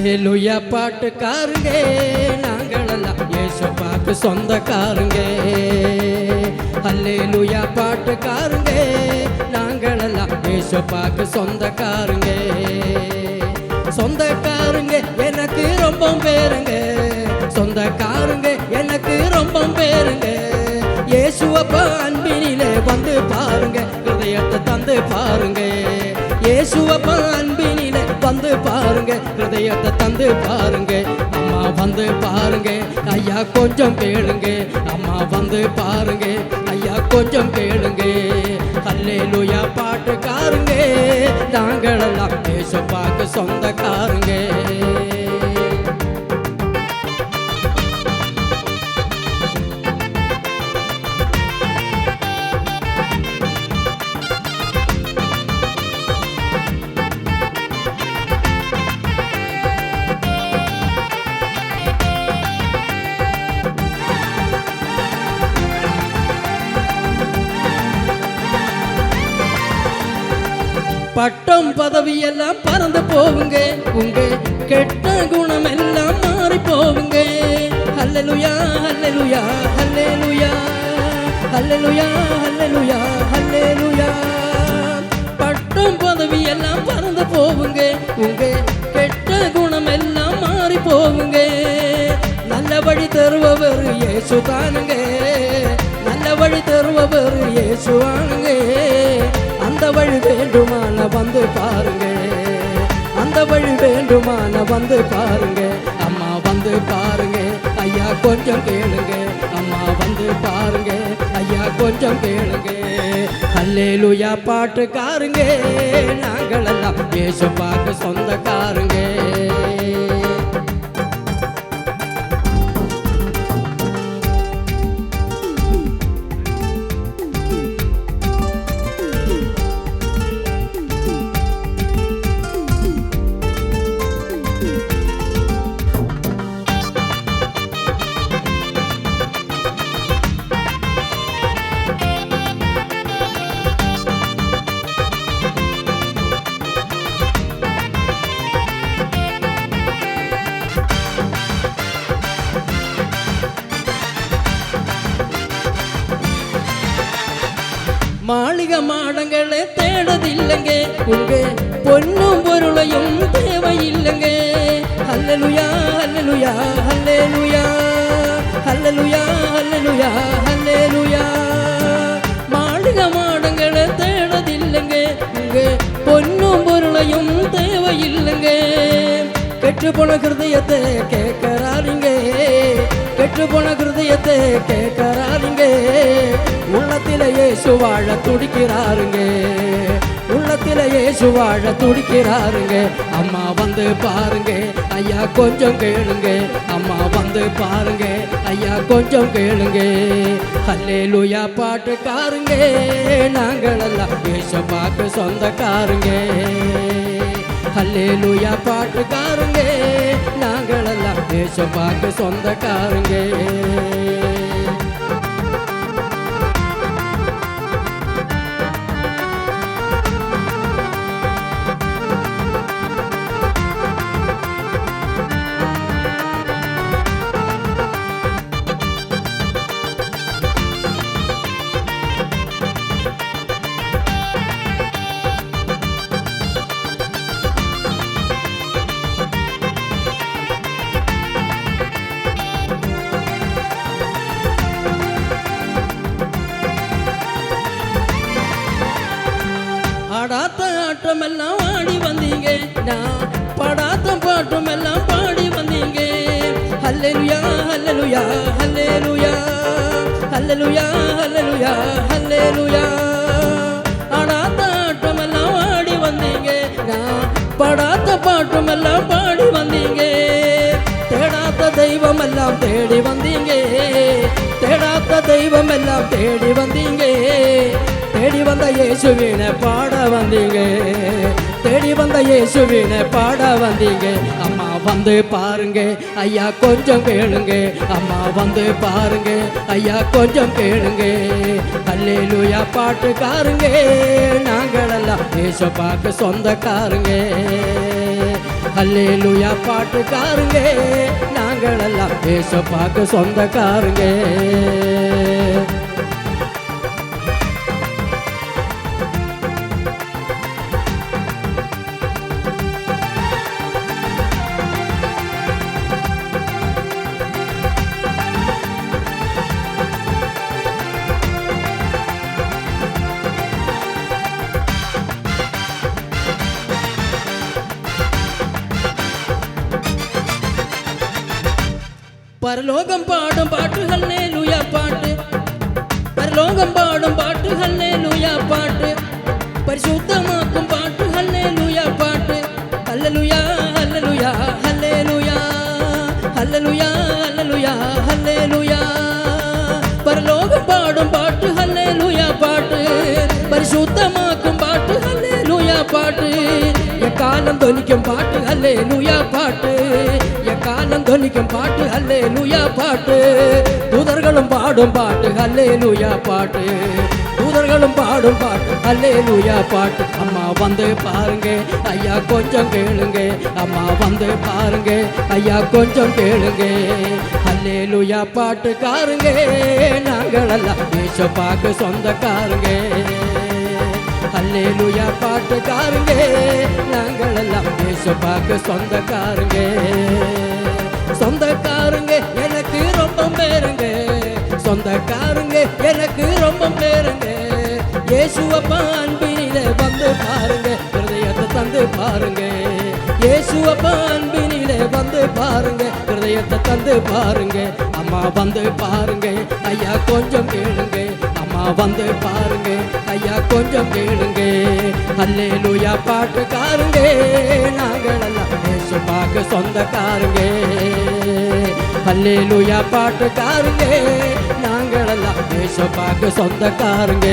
அல்லேலூயா பாட்டுக்காரங்க நாங்களெல்லாம் இயேசுவுக்கு சொந்தக்காரங்க. அல்லேலூயா பாட்டுக்காரங்க நாங்களெல்லாம் இயேசுவுக்கு சொந்தக்காரங்க. சொந்தக்காரங்க எனக்கு ரொம்ப பேருங்க, சொந்தக்காரங்க எனக்கு ரொம்ப பேருங்க. இயேசுவப்பா அன்பினிலே வந்து பாருங்க, ஹிருதயத்தை தந்து பாருங்க. இயேசுவப்பா அன்பினிலே வந்து பாருங்க, ஹிருதயத்தை தந்து பாருங்க. அம்மா வந்து பாருங்க, ஐயா கொஞ்சம் கேளுங்க. அம்மா வந்து பாருங்க, ஐயா கொஞ்சம் கேளுங்க. அல்லேலூயா பாட்டுக்காரங்க நாங்களெல்லாம் இயேசுவுக்கு சொந்தக்காரங்க. பட்டம் பதவி எல்லாம் பறந்து போவுங்க, உங்க கெட்ட குணம் எல்லாம் மாறி போவுங்க. அல்லேலூயா அல்லேலூயா அல்லேலூயா அல்லேலூயா அல்லேலூயா அல்லேலூயா. பட்டம் பதவி எல்லாம் பறந்து போவுங்க, உங்க கெட்ட குணம் எல்லாம் மாறி போவுங்க. நல்ல வழி தருபவர் இயேசு தானுங்க, நல்ல வழி தருபவர் இயேசுவானுங்க. அந்த வழி வேண்டுமான வந்து பாருங்க, அந்த வழி வேண்டுமான வந்து பாருங்க. அம்மா வந்து பாருங்க, ஐயா கொஞ்சம் கேளுங்க. அம்மா வந்து பாருங்க, ஐயா கொஞ்சம் கேளுங்க. அல்லேலூயா பாட்டுக்காரங்க நாங்களெல்லாம் இயேசுவுக்கு சொந்தக்காரங்க. மாளிகை மாடங்களே தேடதில்லைங்க, உங்க பொன்னும் பொருளையும் தேவையில்லைங்க. அல்லேலூயா அல்லேலூயா அல்லேலூயா அல்லேலூயா அல்லேலூயா அல்லேலூயா. மாளிகை மாடங்களே தேடதில்லைங்க, உங்க பொன்னும் பொருளையும் தேவையில்லைங்க. கெட்டு போன ஹிருதயத்தை கேட்கறாருங்க, கெட்டு போன ஹிருதயத்தை கேட்கறாருங்க. உள்ளத்தில இயேசு வாழ துடிக்கிறாருங்க, உள்ளத்தில இயேசு வாழ துடிக்கிறாருங்க. அம்மா வந்து பாருங்க, ஐயா கொஞ்சம் கேளுங்க. அம்மா வந்து பாருங்க, ஐயா கொஞ்சம் கேளுங்க. அல்லேலூயா பாட்டுக்காரங்க நாங்களெல்லாம் இயேசுவுக்கு சொந்தக்காரங்க. அல்லேலூயா பாட்டுக்காரங்க நாங்களெல்லாம் இயேசுவுக்கு சொந்தக்காரங்க. ஆடாத்த ஆட்டம் எல்லாம் ஆடி வந்தீங்க, நான் பாடாத்த பாட்டம் எல்லாம் பாடி வந்தீங்க. அல்லேலூயா அல்லேலூயா அல்லேலூயா அல்லேலூயா அல்லேலூயா அல்லேலூயா. ஆடாத்த ஆட்டம் எல்லாம் ஆடி வந்தீங்க, நான் பாடாத்த பாட்டம் எல்லாம் பாடி வந்தீங்க. தேடாத்த தெய்வம் எல்லாம் தேடி வந்தீங்க, தேடாத்த தெய்வம் எல்லாம் தேடி வந்தீங்க. தேடி வந்த இயேசுவினை பாட வந்தீங்க, தேடி வந்த இயேசுவினை பாட வந்தீங்க. அம்மா வந்து பாருங்க, ஐயா கொஞ்சம் கேளுங்க. அம்மா வந்து பாருங்க, ஐயா கொஞ்சம் கேளுங்க. அல்லேலூயா பாட்டுக்காரங்க நாங்களெல்லாம் இயேசுவுக்கு சொந்தக்காரங்க. அல்லேலூயா பாட்டுக்காரங்க நாங்கள் எல்லாம் ஏசப்பாக்கு சொந்தக்காரங்க. பரலோகம் பாடும் பாட்டு ஹல்லேலூயா பாட்டு, பரலோகம் பாடும் பாட்டு ஹல்லேலூயா பாட்டு, பரிசுத்தமாக்கும் பாட்டு ஹல்லேலூயா பாட்டு. ஹல்லேலூயா ஹல்லேலூயா ஹல்லேலூயா ஹல்லேலூயா ஹல்லேலூயா ஹல்லேலூயா. பரலோகம் பாடும் பாட்டு ஹல்லேலூயா பாட்டு, பரிசுத்தமாக்கும் பாட்டு ஹல்லேலூயா பாட்டு. எக்காலம் தொனிக்கும் பாட்டு ஹல்லேலூயா பாட்டு, எக்காலம் தொனிக்கும் பாட்டு ஹல்லேலூயா பாட்டு. தூதர்களும் பாடும் பாட்டு ஹல்லேலூயா பாட்டு, தூதர்களும் பாடும் பாட்டு ஹல்லேலூயா பாட்டு. அம்மா வந்து பாருங்க ஐயா கொஞ்சம் கேளுங்க, அம்மா வந்து பாருங்க ஐயா கொஞ்சம் கேளுங்க. ஹல்லேலூயா பாட்டுக்காரங்க நாங்கள் எல்லாம் ஏசப்பாக்கு சொந்தக்காரங்க. அல்லேலூயா பாட்டுக்காரங்க நாங்கள் எல்லாம் ஏசப்பாக்கு சொந்தக்காரங்க. சொந்தக்காரங்க எனக்கு ரொம்ப பேருங்க, சொந்தக்காரங்க எனக்கு ரொம்ப பேருங்க. இயேசுவப்பா அன்பினிலே வந்து பாருங்க, ஹிருதயத்தை தந்து பாருங்க. இயேசுவப்பா அன்பினிலே வந்து பாருங்க, ஹிருதயத்தை தந்து பாருங்க. அம்மா வந்து பாருங்க ஐயா கொஞ்சம் கேளுங்க, அம்மா வந்து பாருங்க ஐயா கொஞ்சம் கேளுங்க. அல்லேலூயா பாட்டுக்காரங்க நாங்கள் எல்லாம் ஏசப்பாக்கு சொந்தக்காரங்க. அல்லேலூயா பாட்டுக்காரங்க நாங்கள் எல்லாம் ஏசப்பாக்கு சொந்தக்காரங்க.